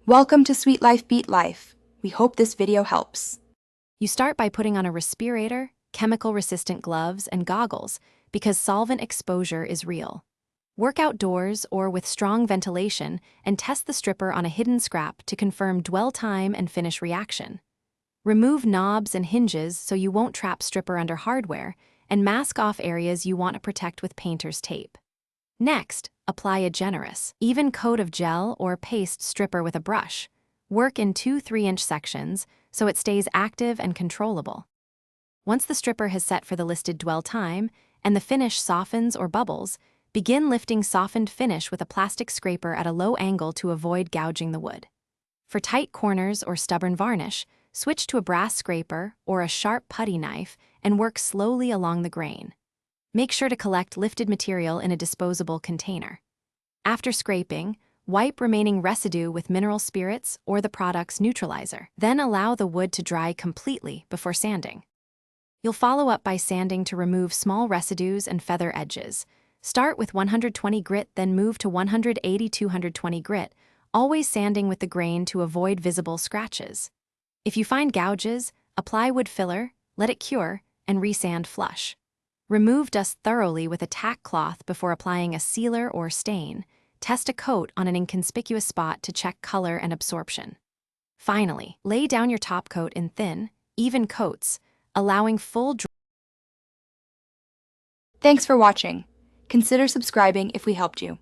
Welcome to Sweet Life Beat Life. We hope this video helps. You start by putting on a respirator, chemical-resistant gloves, and goggles because solvent exposure is real. Work outdoors or with strong ventilation and test the stripper on a hidden scrap to confirm dwell time and finish reaction. Remove knobs and hinges so you won't trap stripper under hardware, and mask off areas you want to protect with painter's tape. Next, apply a generous, even coat of gel or paste stripper with a brush. Work in 2 3-inch sections so it stays active and controllable. Once the stripper has set for the listed dwell time and the finish softens or bubbles, begin lifting softened finish with a plastic scraper at a low angle to avoid gouging the wood. For tight corners or stubborn varnish, switch to a brass scraper or a sharp putty knife and work slowly along the grain. Make sure to collect lifted material in a disposable container. After scraping, wipe remaining residue with mineral spirits or the product's neutralizer. Then allow the wood to dry completely before sanding. You'll follow up by sanding to remove small residues and feather edges. Start with 120 grit, then move to 180-220 grit, always sanding with the grain to avoid visible scratches. If you find gouges, apply wood filler, let it cure, and resand flush. Remove dust thoroughly with a tack cloth before applying a sealer or stain. Test a coat on an inconspicuous spot to check color and absorption. Finally, lay down your top coat in thin, even coats, allowing full dry. Thanks for watching. Consider subscribing if we helped you.